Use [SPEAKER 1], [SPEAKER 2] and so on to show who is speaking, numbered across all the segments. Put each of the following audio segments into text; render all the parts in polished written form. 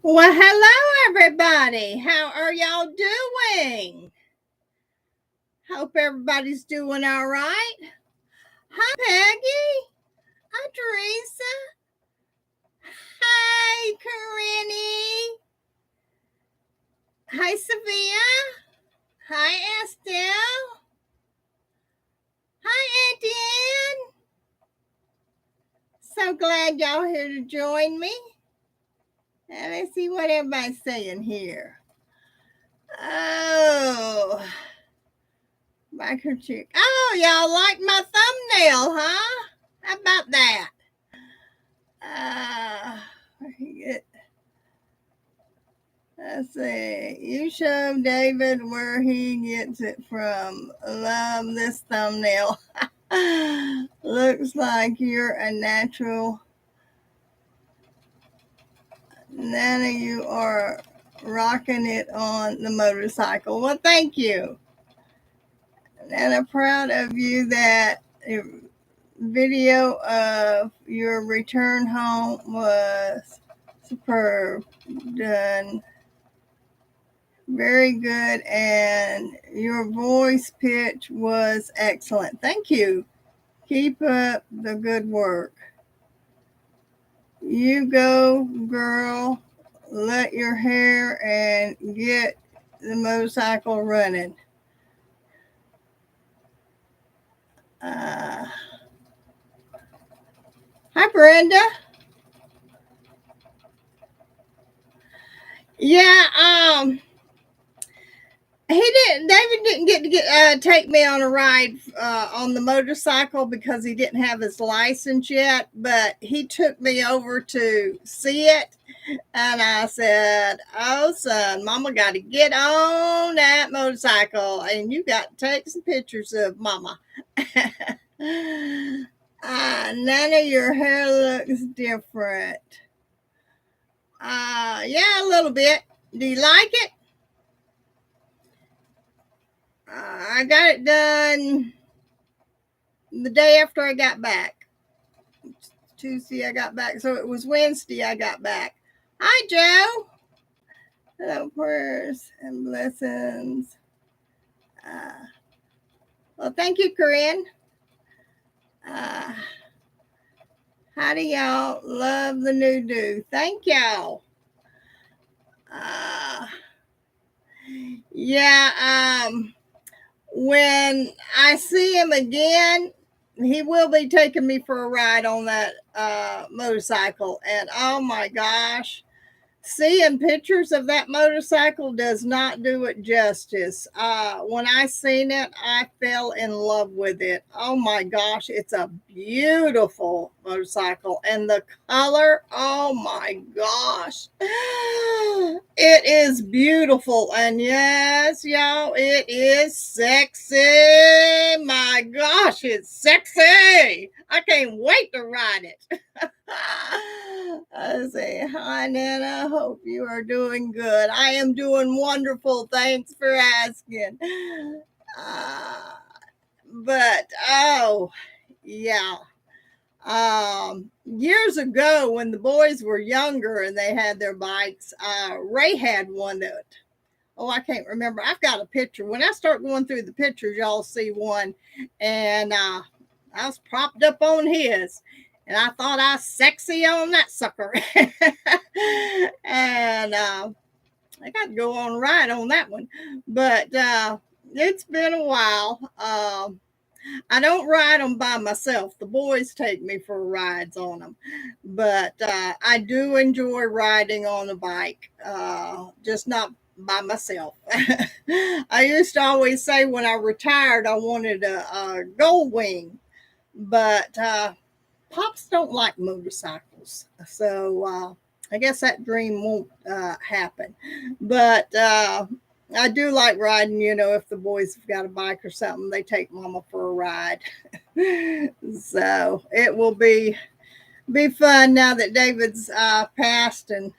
[SPEAKER 1] Well, hello, everybody. How are y'all doing? Hope everybody's doing all right. Hi, Peggy. Hi, Teresa. Hi, Corinne. Hi, Sophia. Hi, Estelle. Hi, Auntie Ann. So glad y'all here to join me. And let's see what everybody's saying here. Oh, microchip. Oh, y'all like my thumbnail, huh? How about that? Let's see. You show David where he gets it from. Love this thumbnail. Looks like you're a natural. Nana, you are rocking it on the motorcycle. Well, thank you. And I'm proud of you that video of your return home was superb. Done very good, and your voice pitch was excellent. Thank you. Keep up the good work. You go, girl. Let your hair and get the motorcycle running. Hi, Brenda. Yeah, David didn't get to take me on a ride on the motorcycle because he didn't have his license yet, but he took me over to see it. And I said, "Oh, son, Mama got to get on that motorcycle, and you got to take some pictures of Mama." None of your hair looks different. Yeah, a little bit. Do you like it? I got it done the day after I got back. Tuesday I got back, so it was Wednesday I got back. Hi, Joe. Hello, prayers and blessings. Well, thank you, Corinne. How do y'all love the new do? Thank y'all. Yeah, when I see him again, he will be taking me for a ride on that motorcycle. And oh my gosh, seeing pictures of that motorcycle does not do it justice. When I seen it, I fell in love with it. Oh my gosh, it's a beautiful motorcycle. And the color, oh my gosh. It is beautiful. And yes, y'all, it is sexy. My gosh, it's sexy. I can't wait to ride it. I say, hi, Nana. Hope you are doing good. I am doing wonderful. Thanks for asking. But, oh, yeah. Years ago, when the boys were younger and they had their bikes, Ray had one that, oh, I can't remember. I've got a picture. When I start going through the pictures, y'all see one. And I was propped up on his. And I thought I was sexy on that sucker. And I got to go on a ride on that one. But it's been a while. I don't ride them by myself. The boys take me for rides on them. But I do enjoy riding on a bike, just not by myself. I used to always say when I retired, I wanted a gold wing. But Pops don't like motorcycles. So I guess that dream won't happen. But I do like riding, if the boys have got a bike or something, they take Mama for a ride. So it will be fun now that David's passed and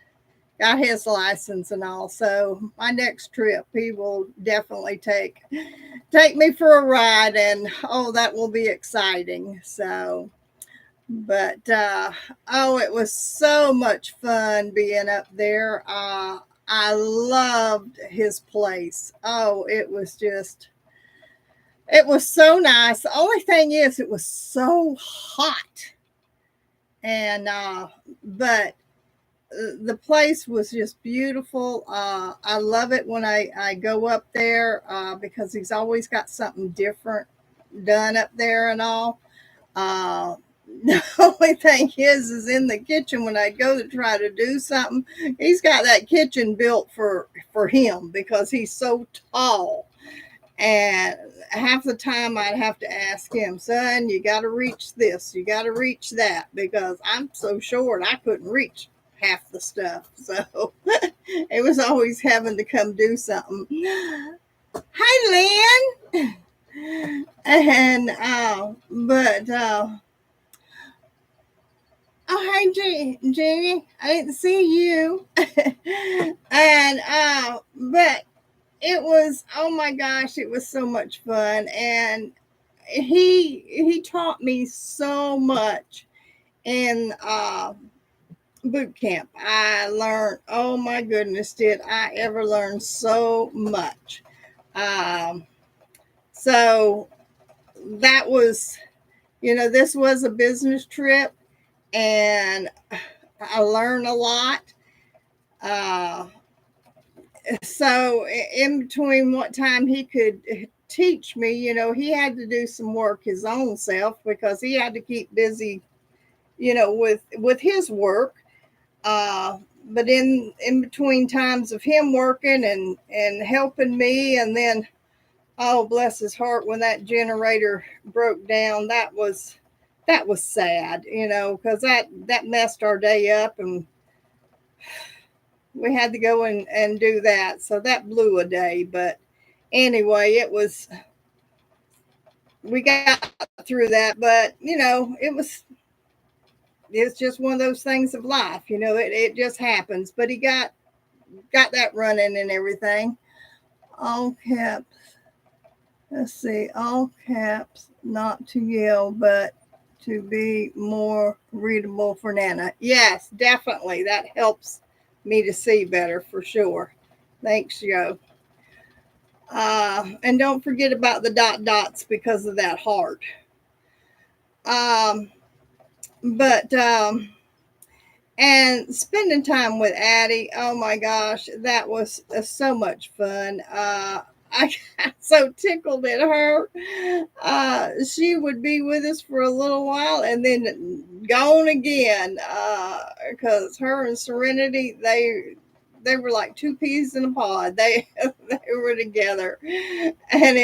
[SPEAKER 1] got his license and all. So my next trip, he will definitely take me for a ride, and oh, that will be exciting. So, But oh, it was so much fun being up there. I loved his place. Oh, it was so nice. The only thing is, it was so hot, and but the place was just beautiful. I love it when I go up there because he's always got something different done up there and all. Uh, the only thing is in the kitchen when I go to try to do something, he's got that kitchen built for him because he's so tall. And half the time I'd have to ask him, son, you got to reach this, you got to reach that, because I'm so short I couldn't reach half the stuff. So it was always having to come do something. Hi, Lynn. And but oh, hey, Jeannie, I didn't see you. And but it was, oh my gosh, it was so much fun. And he taught me so much in boot camp. I learned, oh my goodness, did I ever learn so much. Um, so that was, this was a business trip, and I learned a lot. Uh, so in between what time he could teach me, he had to do some work his own self because he had to keep busy, with his work. But in between times of him working and helping me, and then, oh bless his heart, when that generator broke down, that was sad, because that messed our day up, and we had to go and do that. So that blew a day. But anyway, we got through that. But, it's just one of those things of life. It just happens. But he got that running and everything. All caps. Let's see. All caps, not to yell, but to be more readable for Nana. Yes, definitely. That helps me to see better for sure. Thanks, Joe. And don't forget about the dot dots because of that heart. Um, but and spending time with Addie, oh my gosh, that was so much fun. I got so tickled at her. She would be with us for a little while and then gone again. Because her and Serenity, they were like two peas in a pod. They were together, and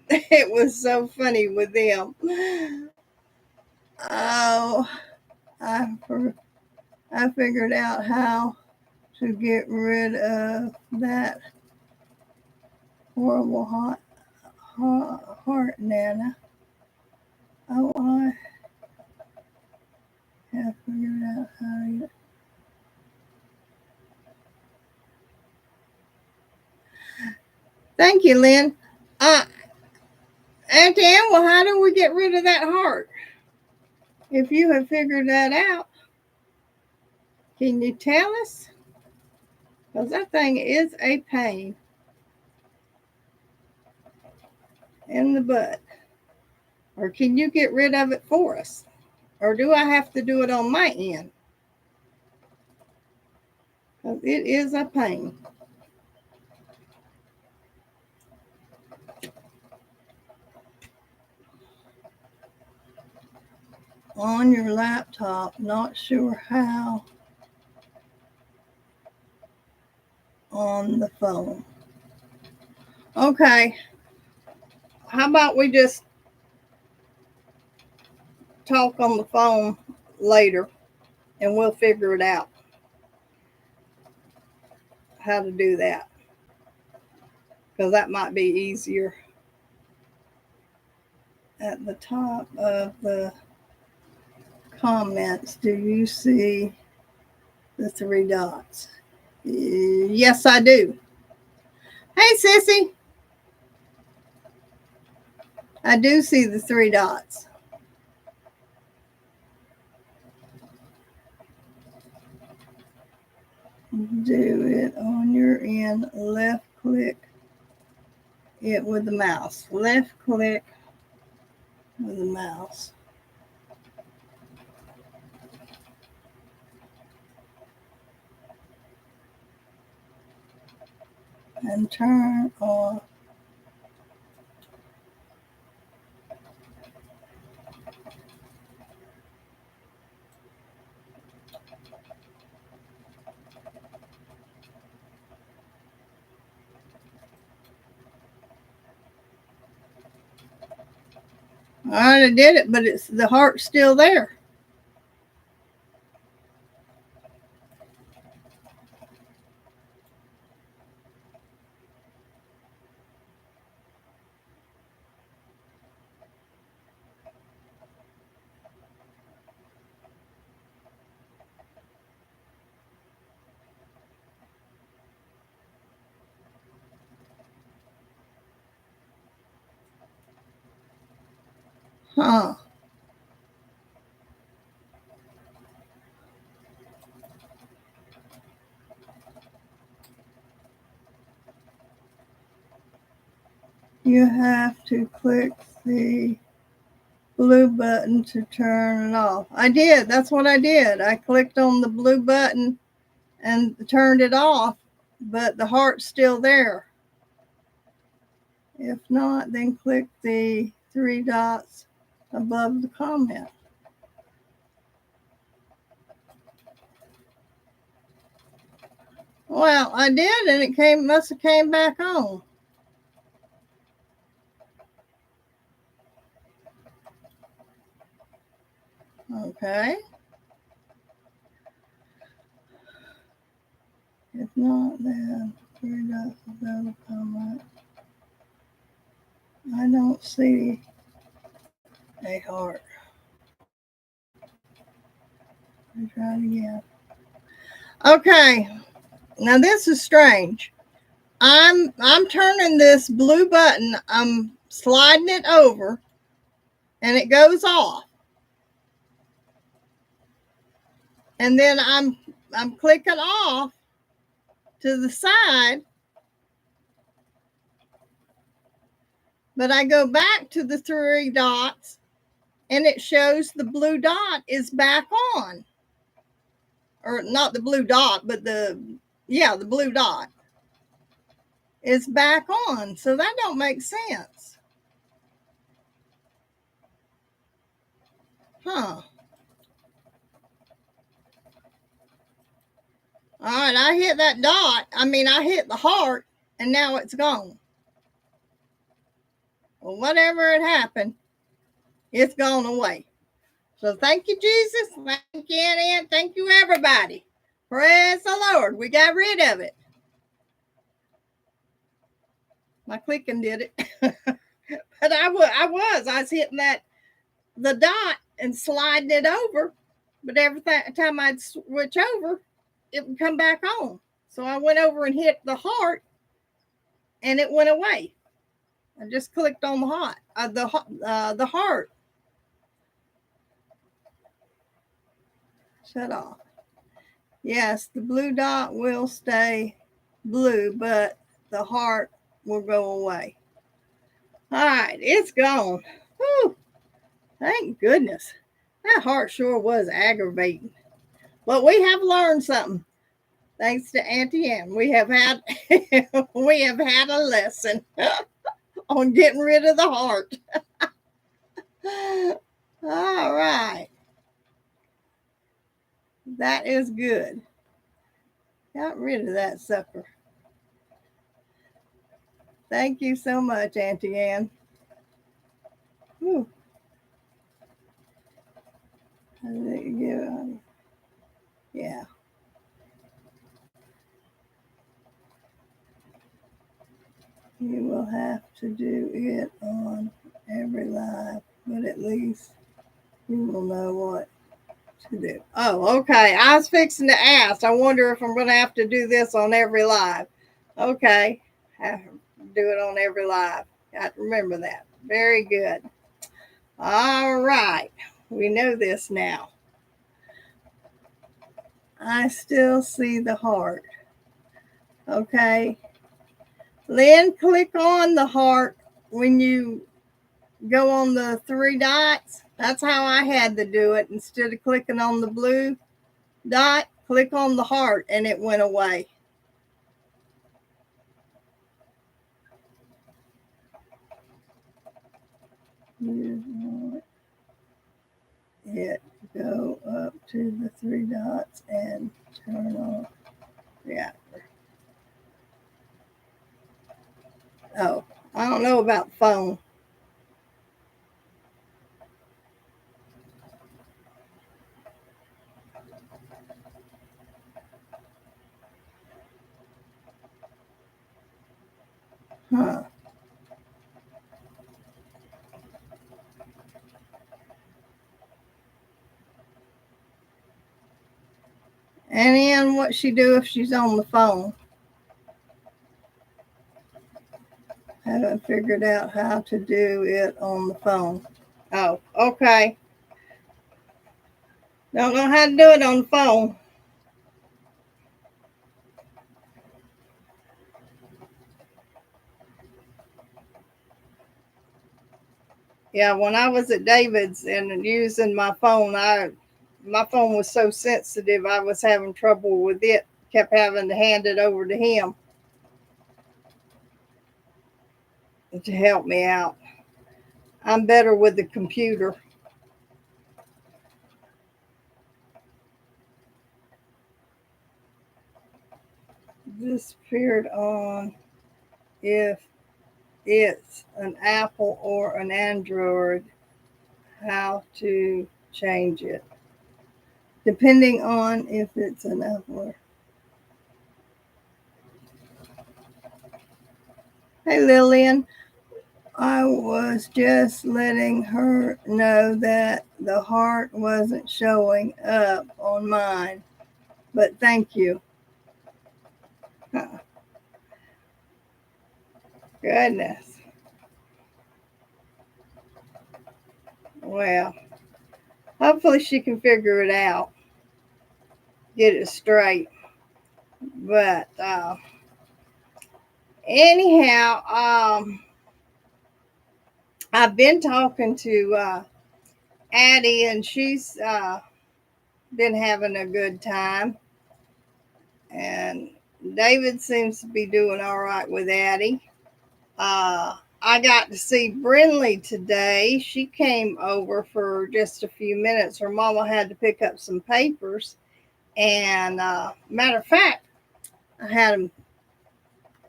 [SPEAKER 1] it was so funny with them. Oh, I I figured out how to get rid of that horrible heart, Nana. Oh, I have figured out how to. Thank you, Lynn. Uh, Auntie Ann, well, how do we get rid of that heart? If you have figured that out, can you tell us? Because that thing is a pain in the butt. Or can you get rid of it for us? Or do I have to do it on my end? Because it is a pain. On your laptop, not sure how. On the phone. Okay. How about we just talk on the phone later and we'll figure it out how to do that, because that might be easier. At the top of the comments, do you see the three dots? Yes, I do. Hey, Sissy. I do see the three dots. do it on your end. Left click it with the mouse. Left click with the mouse. And turn off. All right, I did it, but it's the heart's still there. Huh. You have to click the blue button to turn it off. I did. That's what I did. I clicked on the blue button and turned it off, but the heart's still there. If not, then click the three dots above the comment. Well, I did, and it must have came back on. Okay. If not, then three dots above the comment. I don't see a heart. I'll try it again. Okay. Now this is strange. I'm turning this blue button, I'm sliding it over, and it goes off. And then I'm clicking off to the side, but I go back to the three dots and it shows the blue dot is back on. Or not the blue dot, but the blue dot is back on. So that don't make sense. Huh. All right, I hit that dot. I hit the heart, and now it's gone. Well, whatever had happened, it's gone away. So thank you, Jesus. Thank you, and thank you, everybody. Praise the Lord. We got rid of it. My clicking did it. But I was hitting the dot and sliding it over. But every time I'd switch over, it would come back on. So I went over and hit the heart, and it went away. I just clicked on the heart. Shut off. Yes, the blue dot will stay blue, but the heart will go away. All right, it's gone. Whew, thank goodness. That heart sure was aggravating. But we have learned something. Thanks to Auntie Ann. We have had a lesson on getting rid of the heart. All right. That is good. Got rid of that sucker. Thank you so much, Auntie Ann. Whew. Yeah. You will have to do it on every live, but at least you will know what to do. Oh, okay. I was fixing to ask. I wonder if I'm going to have to do this on every live. Okay. Have to do it on every live. Got to remember that. Very good. All right. We know this now. All I still see the heart. Okay. Then click on the heart when you go on the 3 dots. That's how I had to do it. Instead of clicking on the blue dot, click on the heart and it went away. It go up to the 3 dots and turn on reactor. Oh, I don't know about the phone. Huh. And then what she do if she's on the phone? Haven't figured out how to do it on the phone. Oh, okay. Don't know how to do it on the phone. Yeah, when I was at David's and using my phone, my phone was so sensitive I was having trouble with it. Kept having to hand it over to him to help me out. I'm better with the computer. This appeared on if it's an Apple or an Android, how to change it. Depending on if it's an Apple. Hey Lillian, I was just letting her know that the heart wasn't showing up on mine, but thank you. Goodness. Well, hopefully she can figure it out, get it straight. But anyhow, I've been talking to Addie, and she's been having a good time. And David seems to be doing all right with Addie. I got to see Brinley today. She came over for just a few minutes. Her mama had to pick up some papers. And matter of fact, I had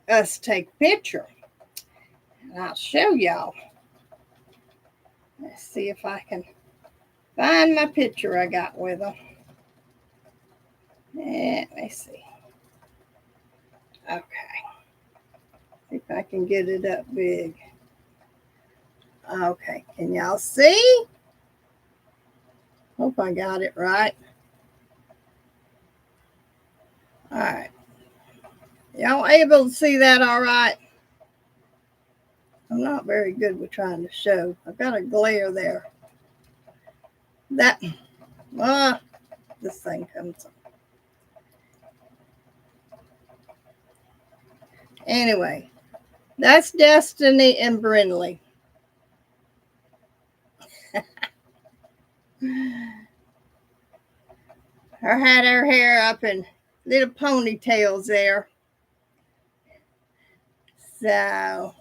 [SPEAKER 1] us take a picture. And I'll show y'all. Let's see if I can find my picture I got with them. Let me see. Okay. See if I can get it up big. Okay. Can y'all see? Hope I got it right. All right. Y'all able to see that all right? I'm not very good with trying to show. I've got a glare there. That, this thing comes up. Anyway, that's Destiny and Brinley. Her had her hair up in little ponytails there. So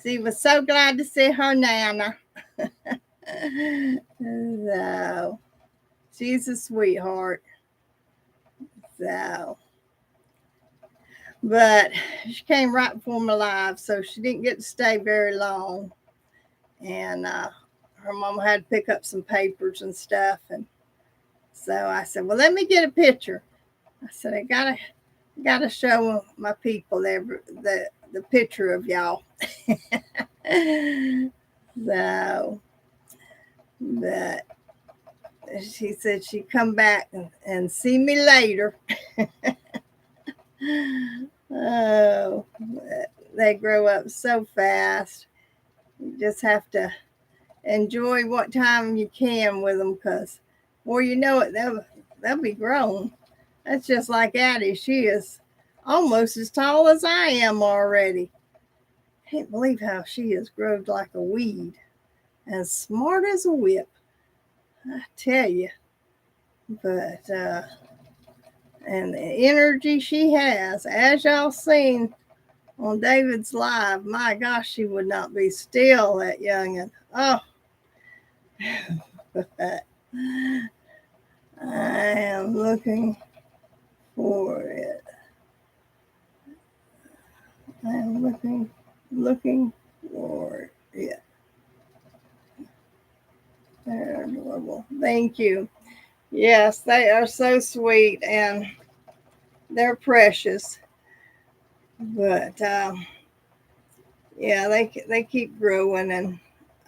[SPEAKER 1] she was so glad to see her Nana. So she's a sweetheart. So, but she came right before my live, so she didn't get to stay very long. And her mom had to pick up some papers and stuff. And so I said, well, let me get a picture. I said, I gotta show my people the picture of y'all. So, but she said she'd come back and see me later. Oh, they grow up so fast. You just have to enjoy what time you can with them, because, well, you know it, they'll be grown. That's just like Addie. She is almost as tall as I am already. Can't believe how she has grown like a weed. As smart as a whip, I tell you. But and the energy she has, as y'all seen on David's live, my gosh, she would not be still, that youngin'. Oh, I am looking for it. I am looking for it. They're adorable. Thank you. Yes, they are so sweet and they're precious. But yeah, they keep growing, and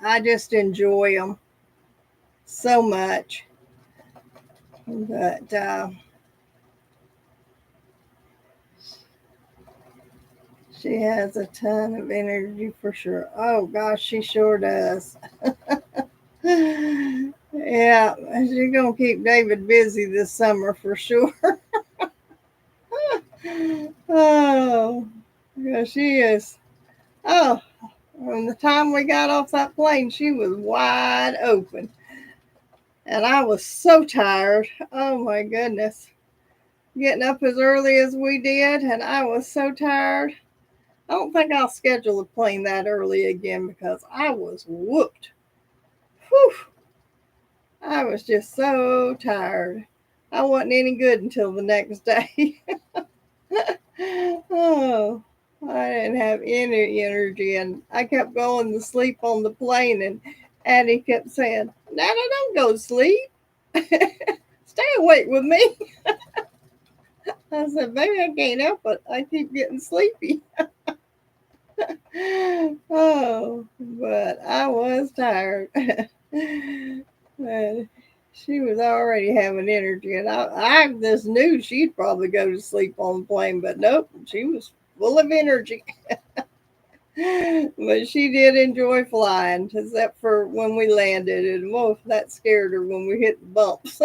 [SPEAKER 1] I just enjoy them so much. But she has a ton of energy for sure. Oh gosh, she sure does. Yeah, she's gonna keep David busy this summer for sure. Oh, yeah, she is. Oh, from the time we got off that plane, she was wide open. And I was so tired. Oh my goodness. Getting up as early as we did, and I was so tired. I don't think I'll schedule a plane that early again because I was whooped. Whew. I was just so tired. I wasn't any good until the next day. Oh, I didn't have any energy, and I kept going to sleep on the plane, and Addie kept saying, Nana, don't go to sleep. Stay awake with me. I said, baby, I can't help it. I keep getting sleepy. Oh, but I was tired. And she was already having energy, and I just knew she'd probably go to sleep on the plane, but nope, she was full of energy. But she did enjoy flying, except for when we landed, and whoa, that scared her when we hit the bumps.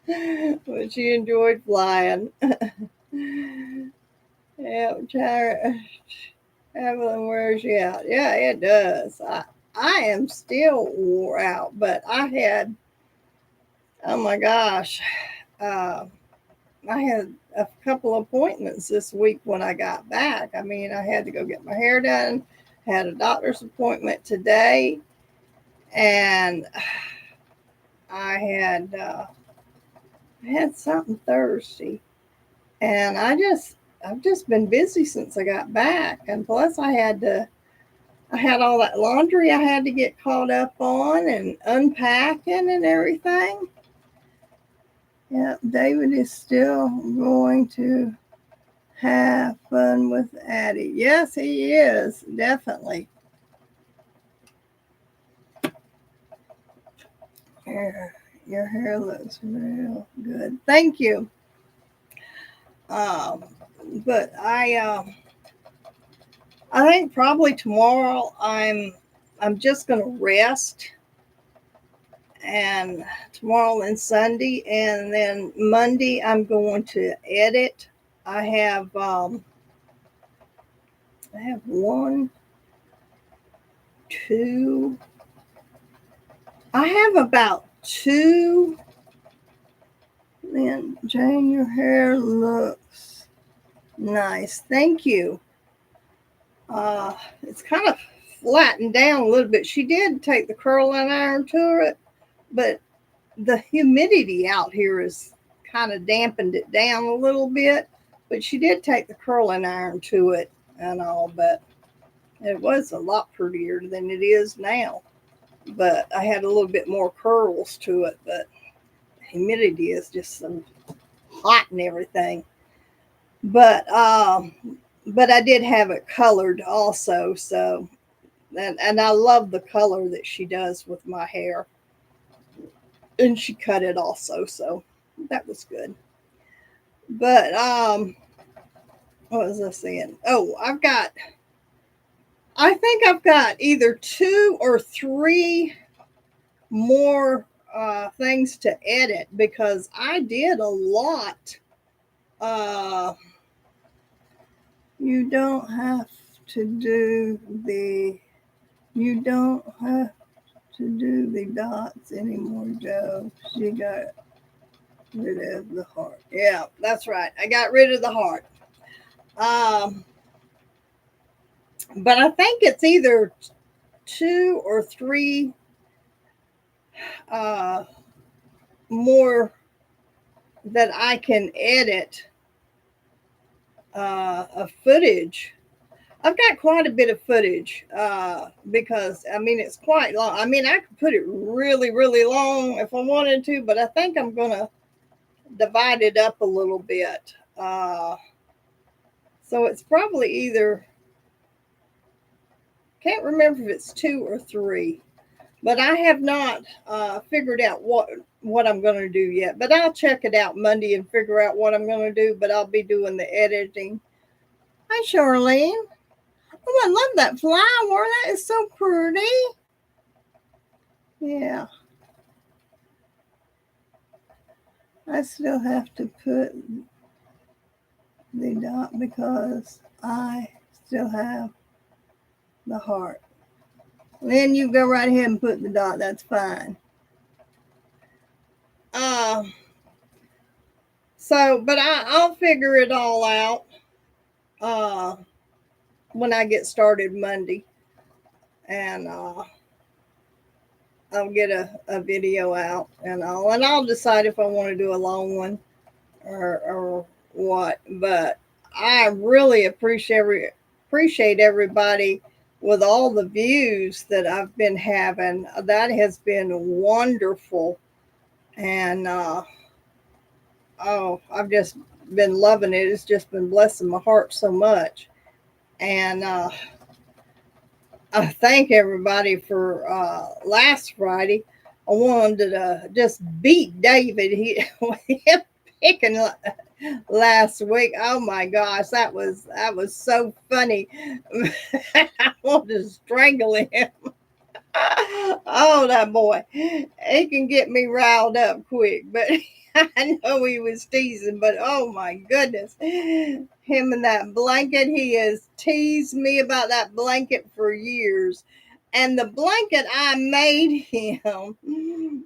[SPEAKER 1] But she enjoyed flying. Yeah, Evelyn wears you out. Yeah, it does. I am still wore out, but I had, oh my gosh, uh, I had a couple appointments this week when I got back. I mean, I had to go get my hair done, had a doctor's appointment today, and I had something Thursday, and I've just been busy since I got back, and plus I had all that laundry I had to get caught up on and unpacking and everything. Yeah, David is still going to have fun with Addie. Yes, he is, definitely. Your hair looks real good. Thank you. Um, but I think probably tomorrow I'm just gonna rest, and tomorrow and Sunday, and then Monday I'm going to edit. I have um I have one, two. I have about two. Man, Jane, your hair looks nice. Thank you. It's kind of flattened down a little bit. She did take the curling iron to it, but the humidity out here is kind of dampened it down a little bit. But she did take the curling iron to it and all, but it was a lot prettier than it is now. But I had a little bit more curls to it, but humidity is just so hot and everything. But but I did have it colored also, so and I love the color that she does with my hair. And she cut it also, so that was good. But what was I saying? Oh, I think I've got either two or three more things to edit because I did a lot. Uh, you don't have to do the you don't have to do the dots anymore, Joe. She got rid of the heart. Yeah, that's right. I got rid of the heart. Um, but I think it's either 2 or 3 uh, more that I can edit of footage. I've got quite a bit of footage because I mean it's quite long. I mean I could put it really, really long if I wanted to, but I think I'm gonna divide it up a little bit. So it's probably either can't remember if it's 2 or 3, but I have not figured out what I'm going to do yet. But I'll check it out Monday and figure out what I'm going to do. But I'll be doing the editing. Hi, Charlene. Oh, I love that flower. That is so pretty. Yeah. I still have to put the dot because I still have the heart. Then you go right ahead and put the dot. That's fine. But I'll figure it all out when I get started Monday. And I'll get a video out and I'll decide if I want to do a long one or what. But I really appreciate everybody with all the views that I've been having. That has been wonderful. And I've just been loving it. It's just been blessing my heart so much. And I thank everybody for last Friday. I wanted to just beat David. He picking last week. Oh my gosh, that was so funny. I wanted to strangle him. Oh, that boy, he can get me riled up quick, but I know he was teasing, but oh my goodness, him and that blanket, he has teased me about that blanket for years. And the blanket I made him,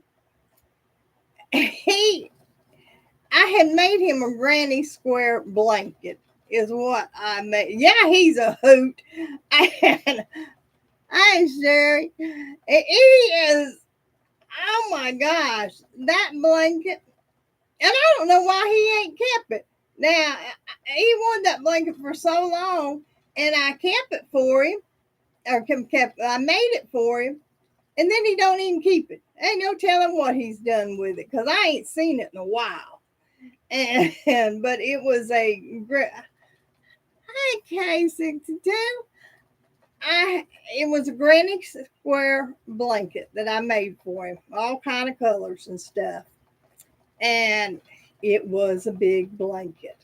[SPEAKER 1] I had made him a granny square blanket, is what I made. Yeah, he's a hoot. And hi, Sherry. He is, oh my gosh, that blanket. And I don't know why he ain't kept it. Now, he wanted that blanket for so long, and I kept it for him, I made it for him, and then he don't even keep it. Ain't no telling what he's done with it, because I ain't seen it in a while. But it was a great, hi, K62. It was a granny square blanket that I made for him, all kind of colors and stuff. And it was a big blanket.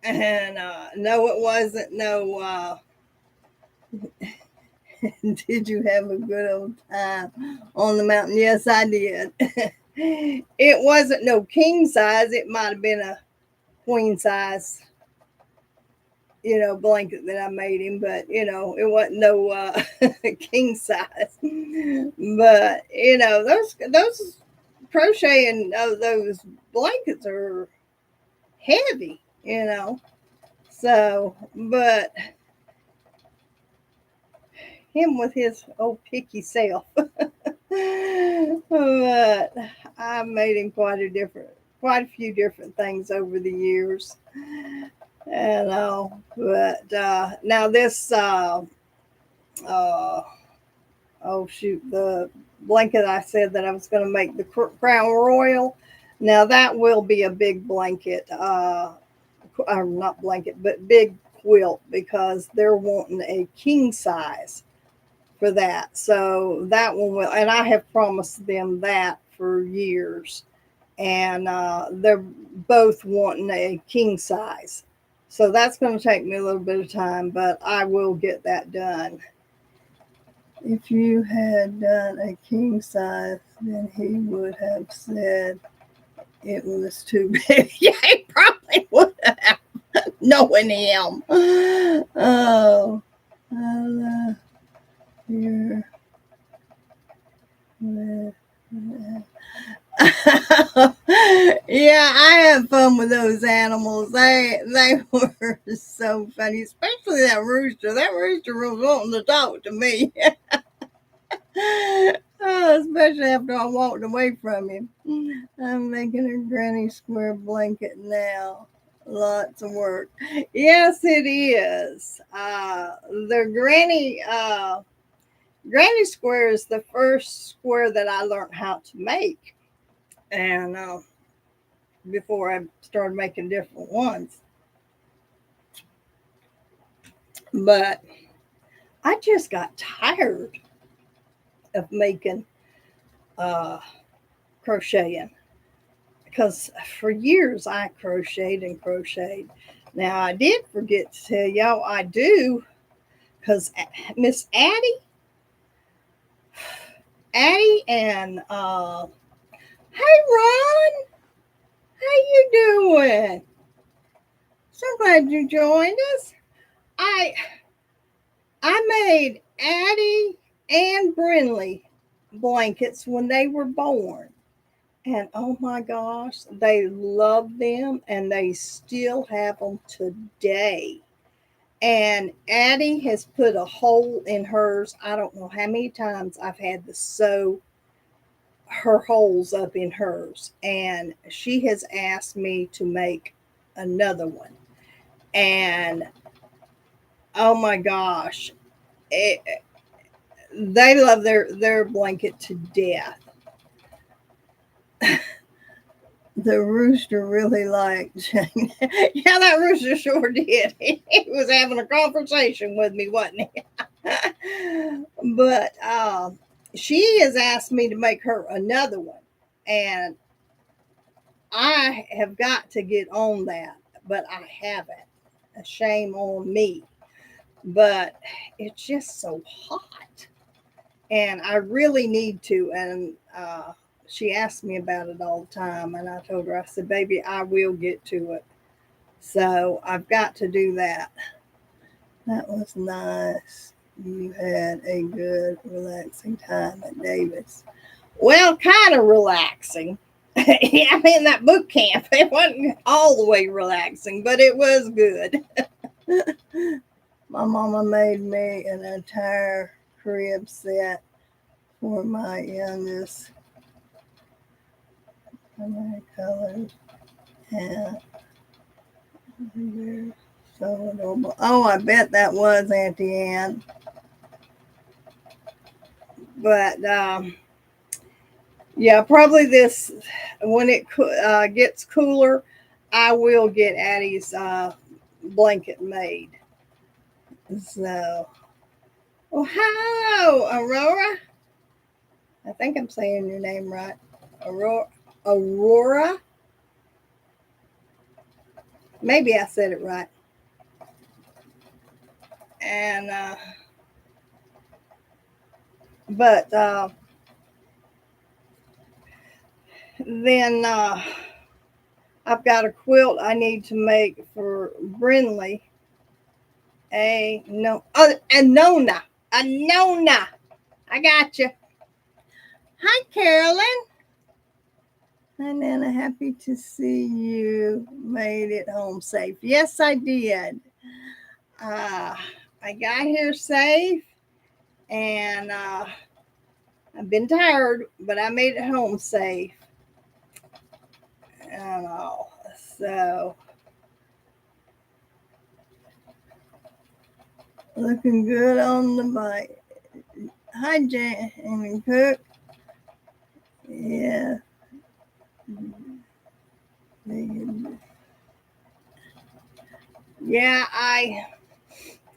[SPEAKER 1] And no, it wasn't. No, did you have a good old time on the mountain? Yes, I did. It wasn't no king size. It might have been a queen size, blanket that I made him, but it wasn't no king size. But those crocheting those blankets are heavy, So, but him with his old picky self. But I made him quite a few different things over the years. And but now this oh shoot, the blanket I said that I was going to make the Crown Royal. Now that will be a big blanket, not blanket, but big quilt, because they're wanting a king size for that. So that one will, and I have promised them that for years, and they're both wanting a king size. So that's going to take me a little bit of time, but I will get that done. If you had done a king size, then he would have said it was too big. Yeah, he probably would have, knowing him. Oh, I love your. Yeah, I had fun with those animals. They were so funny, especially that rooster. That rooster was wanting to talk to me. Oh, especially after I walked away from him. I'm making a granny square blanket now. Lots of work. Yes, it is. The granny square is the first square that I learned how to make, and before I started making different ones. But I just got tired of making uh, crocheting because for years I crocheted and crocheted. Now I did forget to tell y'all I do because Miss Addie and hey Ron, how you doing? So glad you joined us. I I made Addie and Brinley blankets when they were born. And oh my gosh, they love them and they still have them today. And Addie has put a hole in hers. I don't know how many times I've had to sew her holes up in hers. And she has asked me to make another one. And oh my gosh, it, they love their blanket to death. The rooster really liked Jane. Yeah, that rooster sure did. He was having a conversation with me, wasn't he? But she has asked me to make her another one, and I have got to get on that, but I haven't. A shame on me. But it's just so hot, and I really need to. And she asked me about it all the time, and I told her, I said, "Baby, I will get to it." So I've got to do that. That was nice. You had a good, relaxing time at Davis. Well, kind of relaxing. I mean, that boot camp, it wasn't all the way relaxing, but it was good. My mama made me an entire crib set for my youngest. My colors and they're so adorable. Oh, I bet that was Auntie Anne. But yeah, probably this when it gets cooler, I will get Addie's blanket made. So, oh, hello, Aurora. I think I'm saying your name right. Aurora. Aurora. Maybe I said it right. And but then I've got a quilt I need to make for Brinley. Nona. A Nona. I got you. Hi, Carolyn. Hi, Nana. Happy to see you made it home safe. Yes, I did. Uh, I got here safe, and I've been tired, but I made it home safe. And all. So, looking good on the bike. Hi, Jamie Cook. Yeah. Yeah, I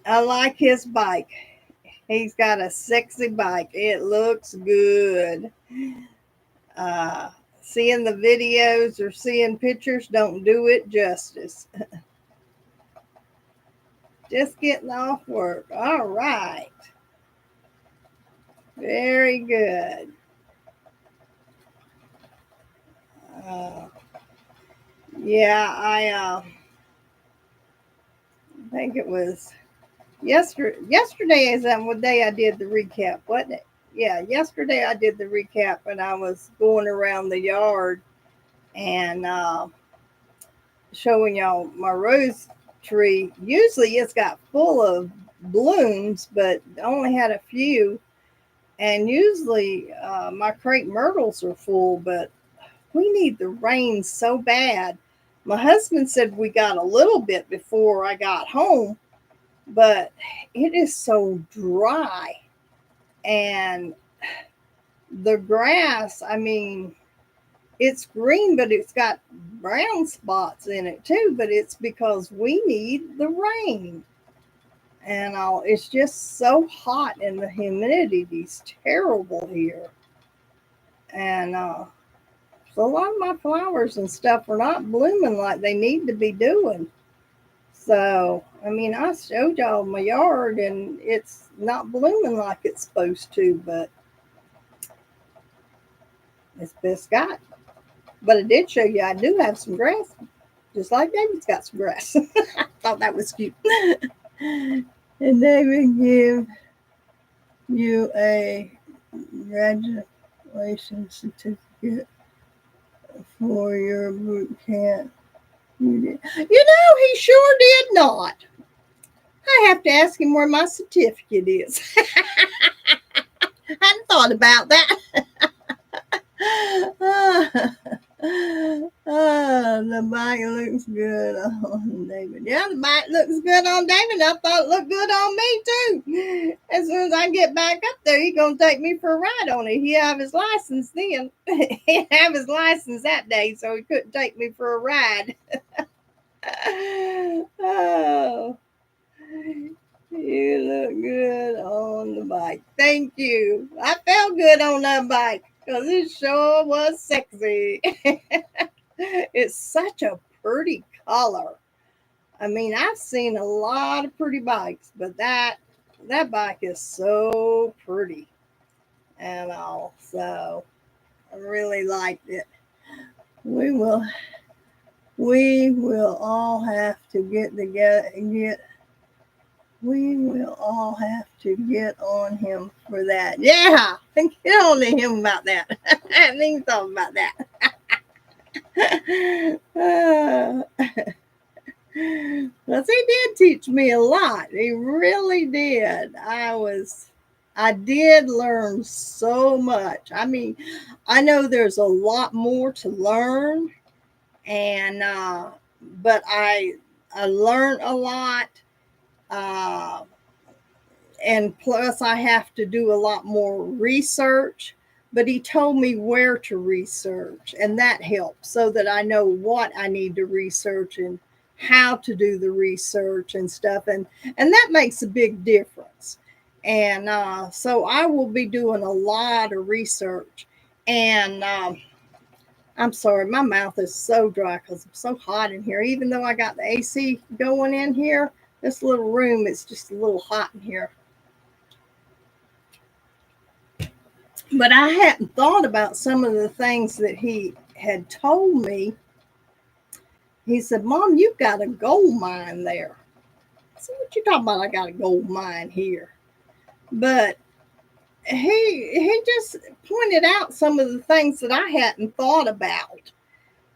[SPEAKER 1] like his bike. He's got a sexy bike. It looks good. Uh, Seeing the videos or seeing pictures don't do it justice. Just getting off work. All right. Very good. Uh, yeah, I think it was yesterday. Yesterday is that what day I did the recap, wasn't it? Yeah, yesterday I did the recap, and I was going around the yard and showing y'all my rose tree. Usually it's got full of blooms, but only had a few. And usually my crepe myrtles are full, but we need the rain so bad. My husband said we got a little bit before I got home, but it is so dry. And the grass, I mean, it's green, but it's got brown spots in it too. But it's because we need the rain. And it's just so hot, and the humidity is terrible here. And so a lot of my flowers and stuff are not blooming like they need to be doing. So, I mean, I showed y'all my yard and it's not blooming like it's supposed to, but it's best got. But I did show you I do have some grass, just like David's got some grass. I thought that was cute. And David give you a graduation certificate for your boot camp. You did. You know, he sure did not. I have to ask him where my certificate is. I hadn't thought about that. The bike looks good on David. Yeah, the bike looks good on David. I thought it looked good on me too. As soon as I get back up there, he's gonna take me for a ride on it. He have his license then. He have his license that day, so he couldn't take me for a ride. Oh, you look good on the bike. Thank you. I felt good on that bike because it sure was sexy. It's such a pretty color. I mean, I've seen a lot of pretty bikes, but that bike is so pretty and all. So I really liked it. We will we will all have to get together and get we will all have to get on him for that. Yeah, get on to him about that. I didn't even thought about that. Because he did teach me a lot. He really did. I did learn so much. I mean, I know there's a lot more to learn, and but I learned a lot. Uh, and plus I have to do a lot more research. But he told me where to research, and that helps so that I know what I need to research and how to do the research and stuff, and that makes a big difference. And so I will be doing a lot of research. And I'm sorry, my mouth is so dry because it's so hot in here. Even though I got the AC going in here, this little room is just a little hot in here. But I hadn't thought about some of the things that he had told me. He said, Mom, you've got a gold mine there. I said, what you talking about? I got a gold mine here. But he just pointed out some of the things that I hadn't thought about,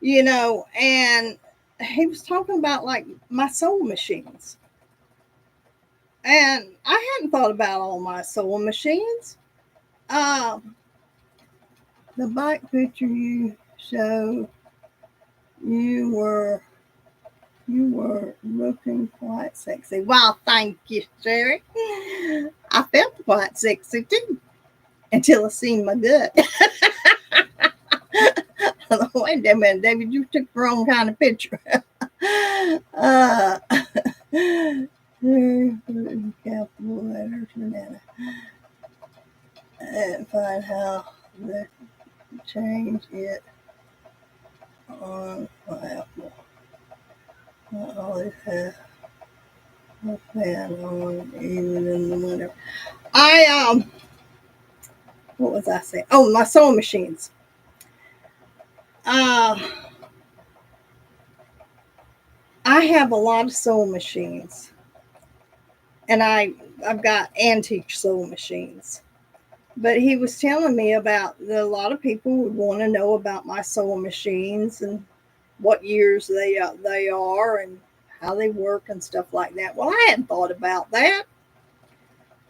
[SPEAKER 1] and he was talking about like my sewing machines. And I hadn't thought about all my sewing machines. Um, the bike picture you showed, you were looking quite sexy. Well, thank you, Sherry. I felt quite sexy too until I seen my gut. Wait a minute, David, you took the wrong kind of picture. Capital letters, banana. And find how to change it on Apple. I always have a fan on even in the winter. what was I saying? Oh, my sewing machines. Uh, I have a lot of sewing machines, and I've got antique sewing machines. But he was telling me about a lot of people would want to know about my sewing machines and what years they are and how they work and stuff like that. Well, I hadn't thought about that.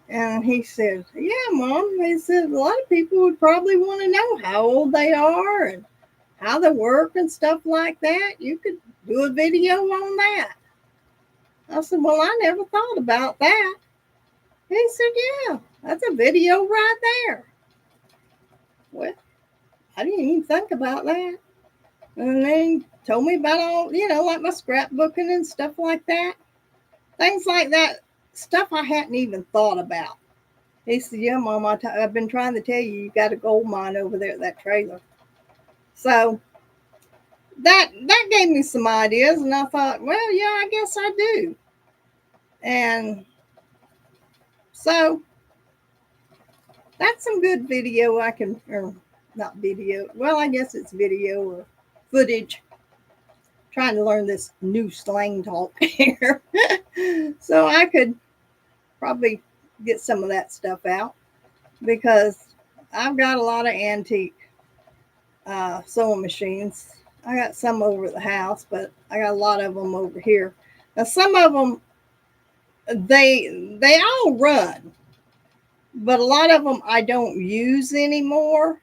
[SPEAKER 1] And he said, "Yeah, Mom." He said a lot of people would probably want to know how old they are and how they work and stuff like that. You could do a video on that. I said, "Well, I never thought about that." He said, "Yeah, that's a video right there." Well, I didn't even think about that. And then he told me about all, like my scrapbooking and stuff like that. Things like that, stuff I hadn't even thought about. He said, "Yeah, Mom, I've been trying to tell you, you got a gold mine over there at that trailer." So that gave me some ideas, and I thought, well, yeah, I guess I do. And so that's some good video I can, or not video, well, I guess it's video or footage. Trying to learn this new slang talk here. So I could probably get some of that stuff out because I've got a lot of antique sewing machines. I got some over at the house, but I got a lot of them over here. Now some of them they all run, but a lot of them I don't use anymore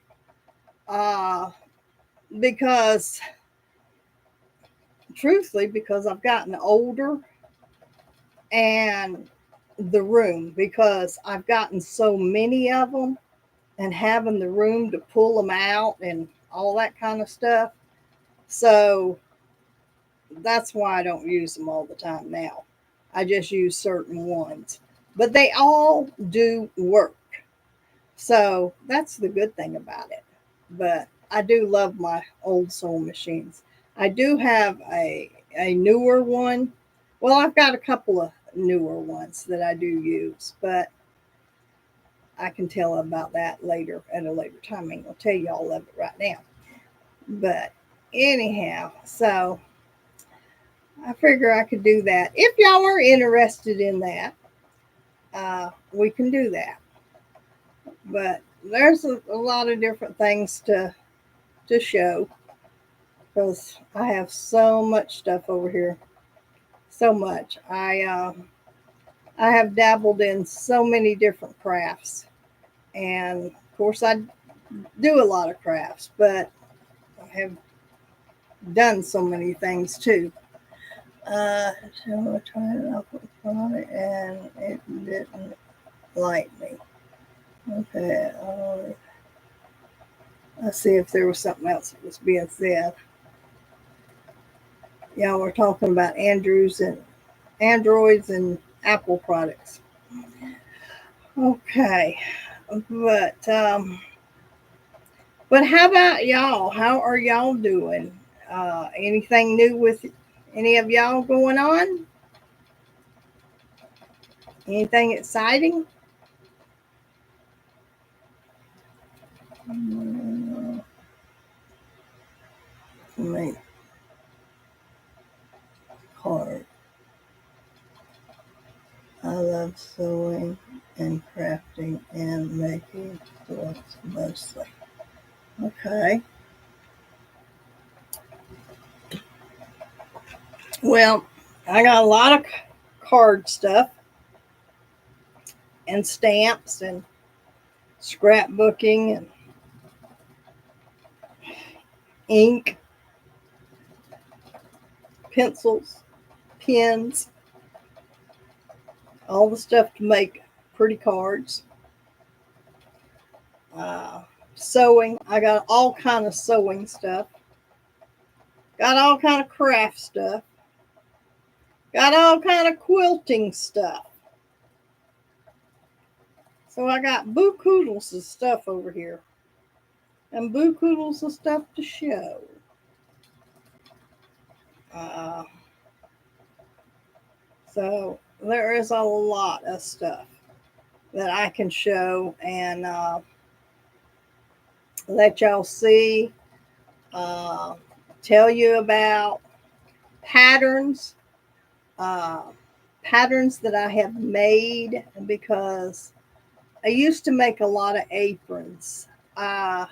[SPEAKER 1] uh, because, truthfully, because I've gotten older, and the room, because I've gotten so many of them, and having the room to pull them out and all that kind of stuff. So that's why I don't use them all the time now. I just use certain ones, but they all do work. So that's the good thing about it. But I do love my old sewing machines. I do have a newer one. Well, I've got a couple of newer ones that I do use, but I can tell about that later at a later time. I ain't gonna tell you all of it right now. But anyhow, so I figure I could do that. If y'all are interested in that, we can do that. But there's a lot of different things to show because I have so much stuff over here. So much. I have dabbled in so many different crafts, and of course I do a lot of crafts, but I have done so many things too. So I tried it out on it and it didn't like me. Okay, let's see if there was something else that was being said. Y'all were talking about Androids and Apple products. Okay, but but how about y'all? How are y'all doing? Anything new with any of y'all going on? Anything exciting? My card. I love sewing and crafting and making books mostly. Okay. Well, I got a lot of card stuff and stamps and scrapbooking and ink, pencils, pens, all the stuff to make pretty cards. Uh, Sewing. I got all kind of sewing stuff. Got all kind of craft stuff. Got all kind of quilting stuff. So I got boo-koodles of stuff over here. And boo-koodles of stuff to show. Uh, so there is a lot of stuff that I can show, and let y'all see, uh, tell you about patterns, uh, patterns that I have made, because I used to make a lot of aprons. I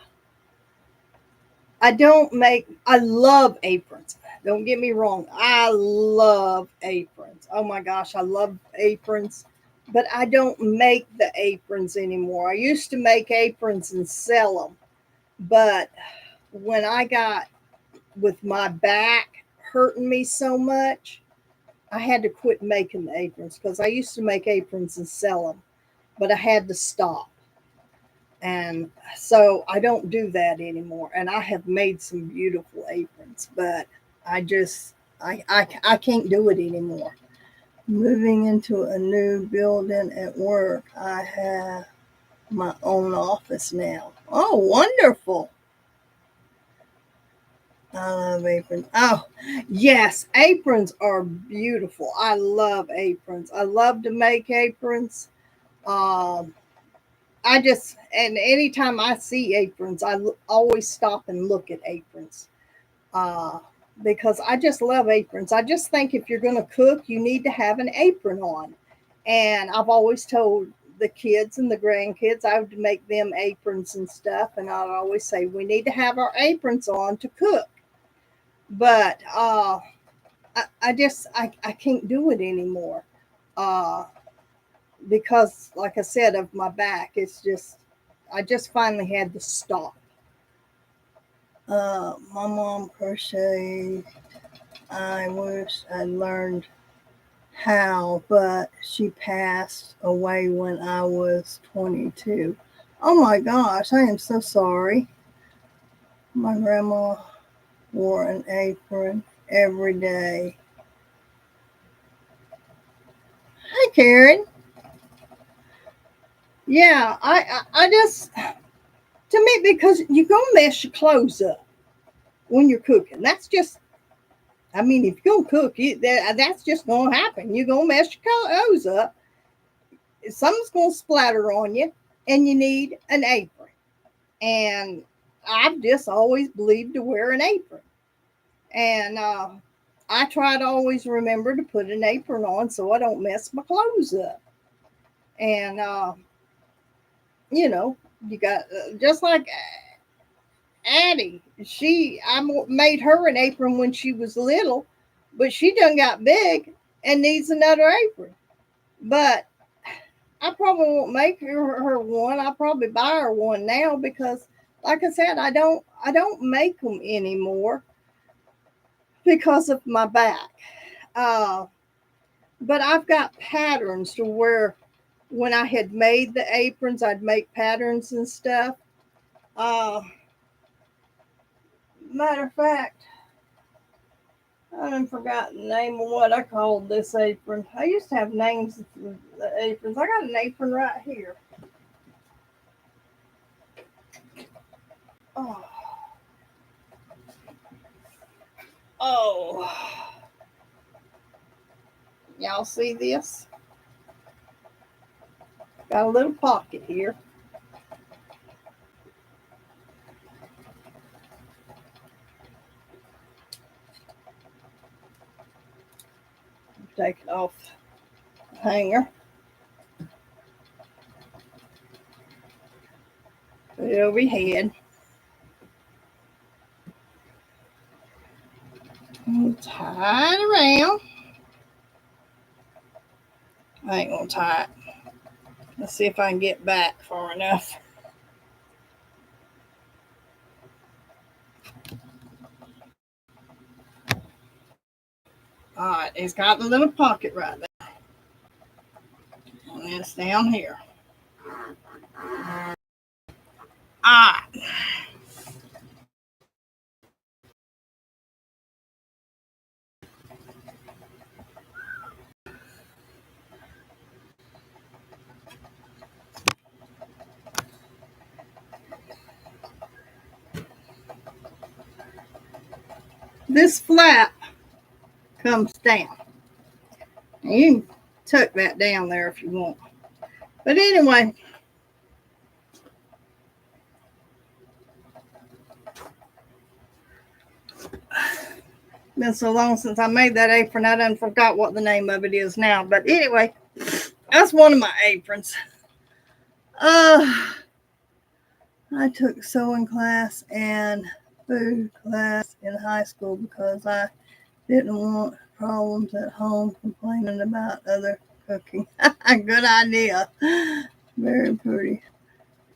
[SPEAKER 1] don't make, I love aprons. Don't get me wrong. I love aprons. Oh my gosh, I love aprons. But I don't make the aprons anymore. I used to make aprons and sell them. But when I got with my back hurting me so much, I had to quit making the aprons, because I used to make aprons and sell them. But I had to stop. And so I don't do that anymore. And I have made some beautiful aprons, but I just, I can't do it anymore. Moving into a new building at work, I have my own office now. Oh, wonderful. I love aprons. Oh, yes, aprons are beautiful. I love aprons. I love to make aprons. Um, I just, and anytime I see aprons, always stop and look at aprons, uh, because I just love aprons. I just think if you're going to cook, you need to have an apron on. And I've always told the kids and the grandkids, I would make them aprons and stuff. And I'd always say, we need to have our aprons on to cook. But I can't do it anymore. Uh, because like I said, of my back, it's just, I just finally had to stop. My mom crocheted. I wish I learned how, but she passed away when I was 22. Oh my gosh, I am so sorry. My grandma wore an apron every day. Hi, Karen. Yeah, I just, to me, because you're going to mess your clothes up when you're cooking. That's just, I mean, if you're going to cook, that's just going to happen. You're going to mess your clothes up. Something's going to splatter on you, and you need an apron. And I've just always believed to wear an apron. And I try to always remember to put an apron on so I don't mess my clothes up. And, you know, you got, just like Addie, I made her an apron when she was little, but she done got big and needs another apron. But I probably won't make her one. I'll probably buy her one now, because, like I said, I don't make them anymore because of my back. Uh, but I've got patterns to where when I had made the aprons, I'd make patterns and stuff. Uh, Matter of fact, I done forgotten the name of what I called this apron. I used to have names for the aprons. I got an apron right here. Oh. Oh. Y'all see this? Got a little pocket here. Take it off the hanger. Put it over your head. And tie it around. I ain't gonna tie it. Let's see if I can get back far enough. All right, it's got the little pocket right there. And it's down here. All right. This flap comes down. And you can tuck that down there if you want. But anyway, Been so long since I made that apron, I done forgot what the name of it is now. But anyway, that's one of my aprons. Uh, I took sewing class and food class in high school because I didn't want problems at home complaining about other cooking. Good idea. Very pretty.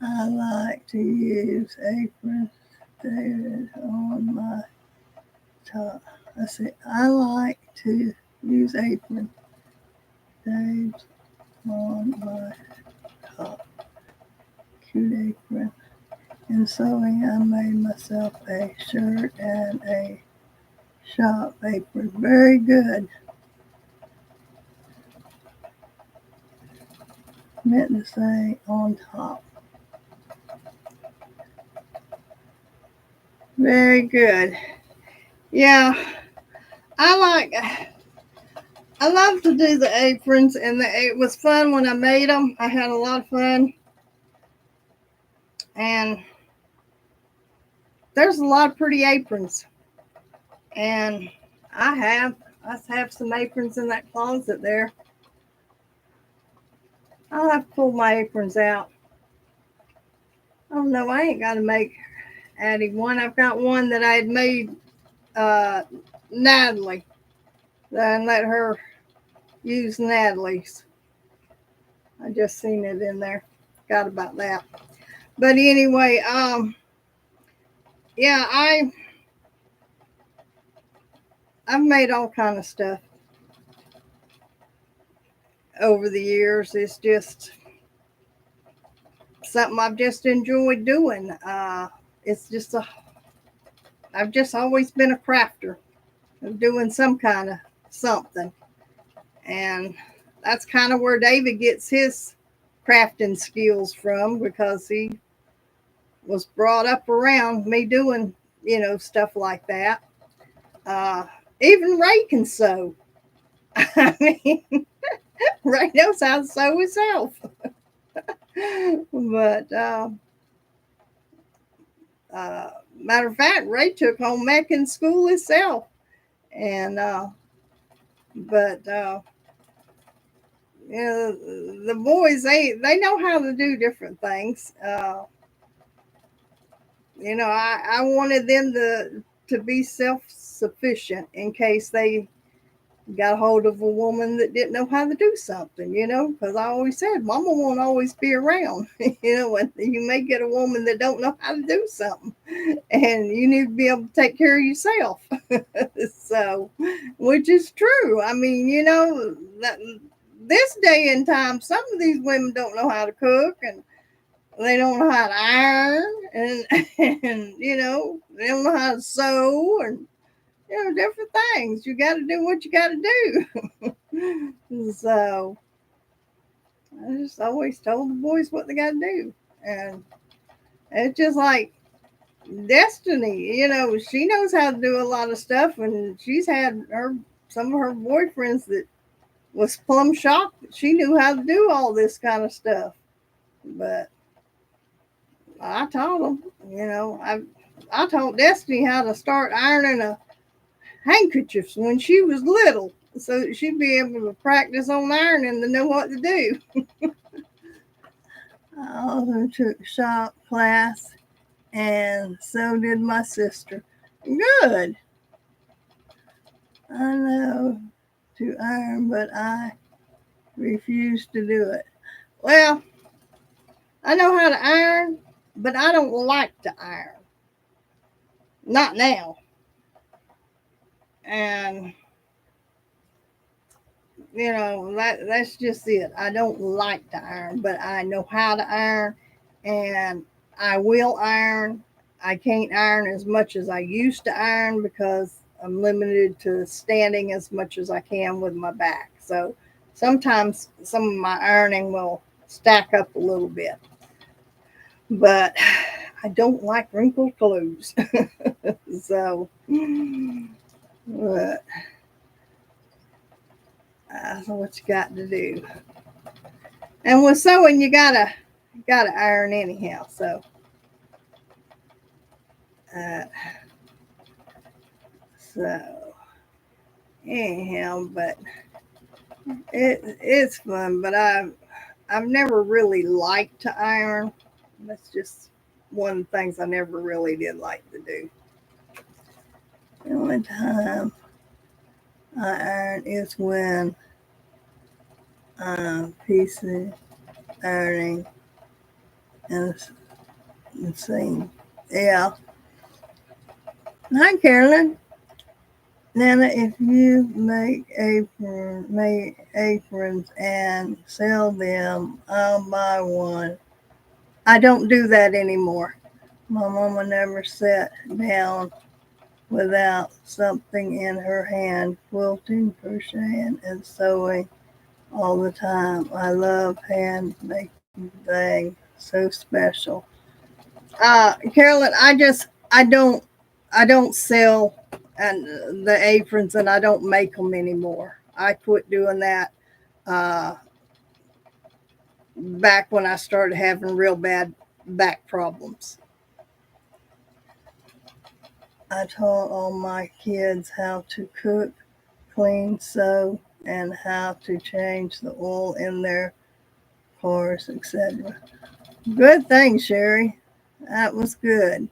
[SPEAKER 1] I like to use aprons David on my top. I like to use apron Dave's on my top. Cute apron. In sewing, I made myself a shirt and a shop apron. Very good. Meant to say on top. Very good. Yeah, I love to do the aprons, and it was fun when I made them. I had a lot of fun, and there's a lot of pretty aprons, and I have some aprons in that closet there. I'll have to pull my aprons out. Oh no, I ain't got to make Addie one. I've got one that I had made Natalie. Then let her use Natalie's. I just seen it in there. Forgot about that. But anyway, yeah, I've made all kind of stuff over the years. It's just something I've just enjoyed doing. It's just I've just always been a crafter of doing some kind of something. And that's kind of where David gets his crafting skills from, because he was brought up around me doing, stuff like that. Uh, Even Ray can sew. I mean, Ray knows how to sew himself. But matter of fact, Ray took home ec in school himself, and but the boys, they know how to do different things. I wanted them to be self sufficient in case they got a hold of a woman that didn't know how to do something, because I always said mama won't always be around. When you may get a woman that don't know how to do something, and you need to be able to take care of yourself. So, which is true. I mean, that this day and time, some of these women don't know how to cook, and they don't know how to iron, and they don't know how to sew, and different things. You got to do what you got to do. So I just always told the boys what they got to do. And it's just like Destiny, she knows how to do a lot of stuff, and she's had some of her boyfriends that was plumb shocked that she knew how to do all this kind of stuff. But I taught them, I taught Destiny how to start ironing a handkerchiefs when she was little, so she'd be able to practice on ironing to know what to do. I also took shop class, and so did my sister. Good. I know to iron, but I refuse to do it. Well, I know how to iron, but I don't like to iron. Not now. And that's just it. I don't like to iron, but I know how to iron, and I will iron. I can't iron as much as I used to iron because I'm limited to standing as much as I can with my back. So sometimes some of my ironing will stack up a little bit, but I don't like wrinkled clothes. So, but that's what you got to do. And with sewing, you gotta iron anyhow. So, uh, so anyhow, but it's fun. But I've never really liked to iron. That's just one of the things I never really did like to do. The only time I iron is when I'm PC ironing and seeing. Yeah. Hi, Carolyn. Nana, if you make aprons and sell them, I'll buy one. I don't do that anymore. My mama never sat down without something in her hand, quilting, crocheting, and sewing all the time. I love hand making things so special. Carolyn, I don't sell and the aprons, and I don't make them anymore. I quit doing that uh, back when I started having real bad back problems. I taught all my kids how to cook, clean, sew, and how to change the oil in their cars, etc. Good thing, Sherry. That was good.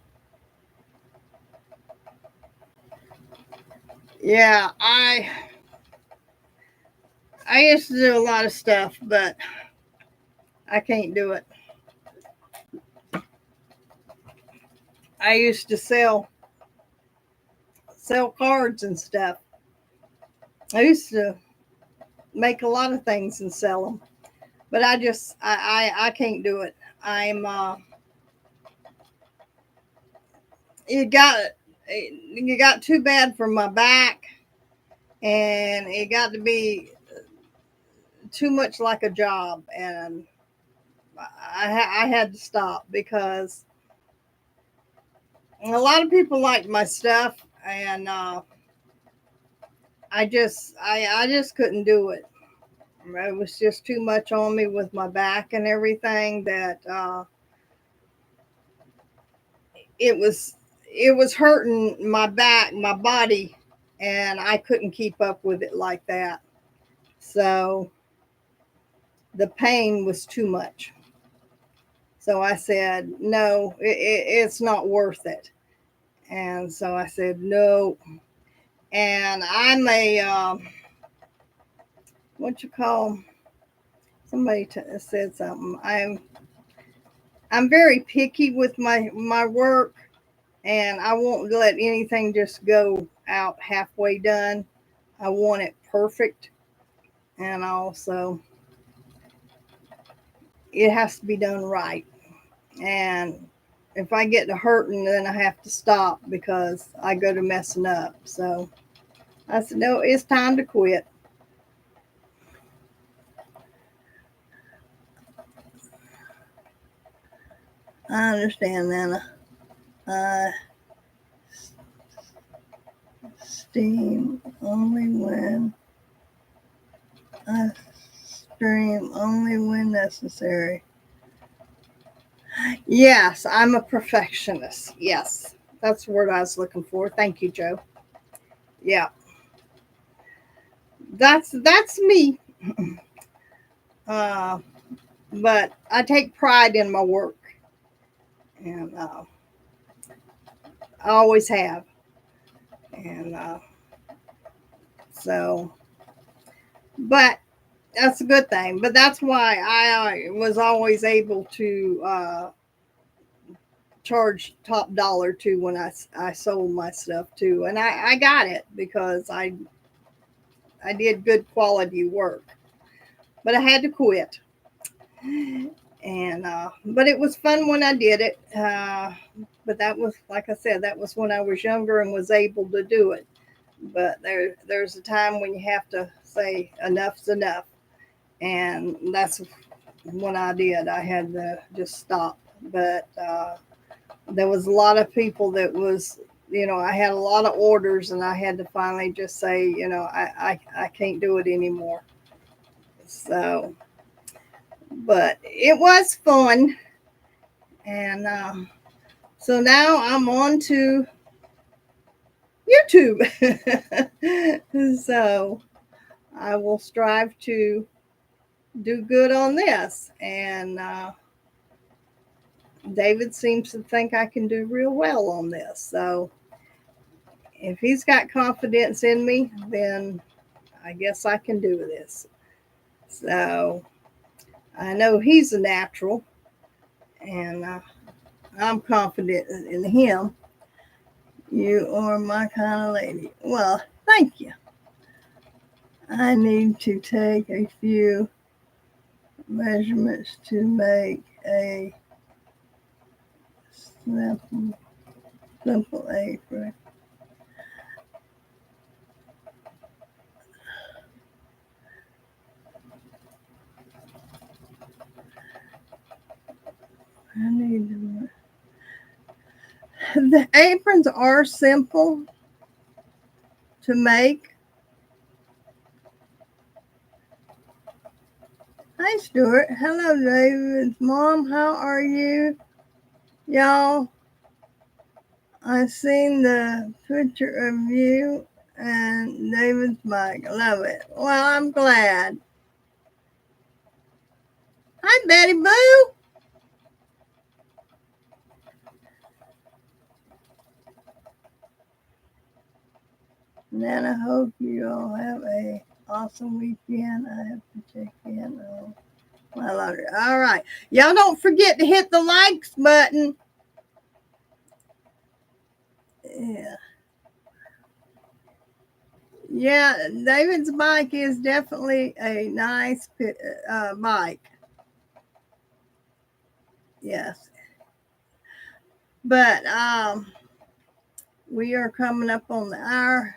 [SPEAKER 1] Yeah, I used to do a lot of stuff, but I can't do it. I used to sell cards and stuff. I used to make a lot of things and sell them, but I can't do it. I'm it got it got too bad for my back, and it got to be too much like a job, and I had to stop because a lot of people liked my stuff, and I just couldn't do it. It was just too much on me with my back and everything that it was it was hurting my back, my body, and I couldn't keep up with it like that. So the pain was too much. So I said, no, it's not worth it. And so I said, no. And I'm a, what you call, somebody said something. I'm very picky with my work, and I won't let anything just go out halfway done. I want it perfect, and also it has to be done right. And if I get to hurting, then I have to stop because I go to messing up. So I said, no, it's time to quit. I understand, Nana. I steam only when I stream only when necessary. Yes, I'm a perfectionist. Yes, that's the word I was looking for. Thank you, Joe. Yeah, that's me. Uh, but I take pride in my work, and I always have. And so, but that's a good thing. But that's why I was always able to charge top dollar too when I sold my stuff too, and I got it because I did good quality work, but I had to quit. And but it was fun when I did it. But that was, like I said, that was when I was younger and was able to do it. But there's a time when you have to say enough's enough, and that's when I did. I had to just stop. But there was a lot of people that was, I had a lot of orders, and I had to finally just say, I can't do it anymore. So, but it was fun. And so now I'm on to YouTube. So I will strive to do good on this. And David seems to think I can do real well on this. So if he's got confidence in me, then I guess I can do this. So I know he's a natural, and I'm confident in him. You are my kind of lady. Well, thank you. I need to take a few measurements to make a simple apron. I need to. The aprons are simple to make. Hi, Stuart. Hello, David's mom. How are you? Y'all, I seen the picture of you and David's bike. Love it. Well, I'm glad. Hi, Betty Boo. And I hope you all have a awesome weekend. I have to check in on my laundry. All right. Y'all don't forget to hit the likes button. Yeah. Yeah, David's bike is definitely a nice bike. Yes. But we are coming up on the hour.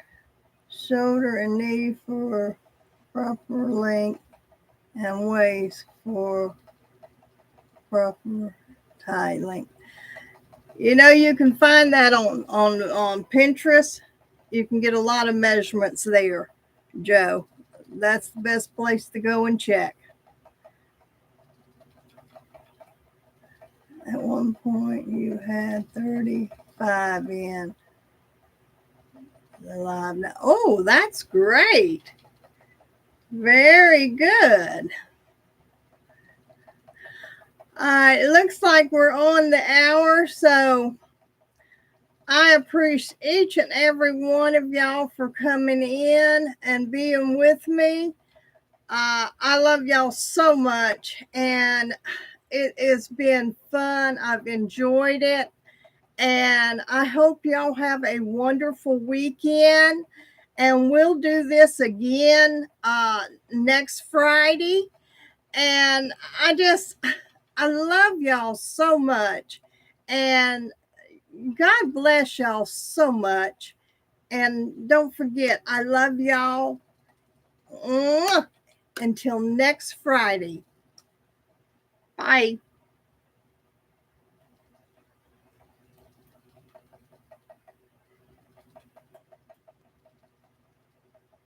[SPEAKER 1] Shoulder and knee for proper length and waist for proper tie length. You know, you can find that on Pinterest. You can get a lot of measurements there, Joe. That's the best place to go and check. At one point, you had 35 in the live. Now, oh, that's great. Very good. It looks like we're on the hour, so I appreciate each and every one of y'all for coming in and being with me. I love y'all so much, and it has been fun. I've enjoyed it, and I hope y'all have a wonderful weekend. And we'll do this again next Friday. And I love y'all so much. And God bless y'all so much. And don't forget, I love y'all. Until next Friday. Bye.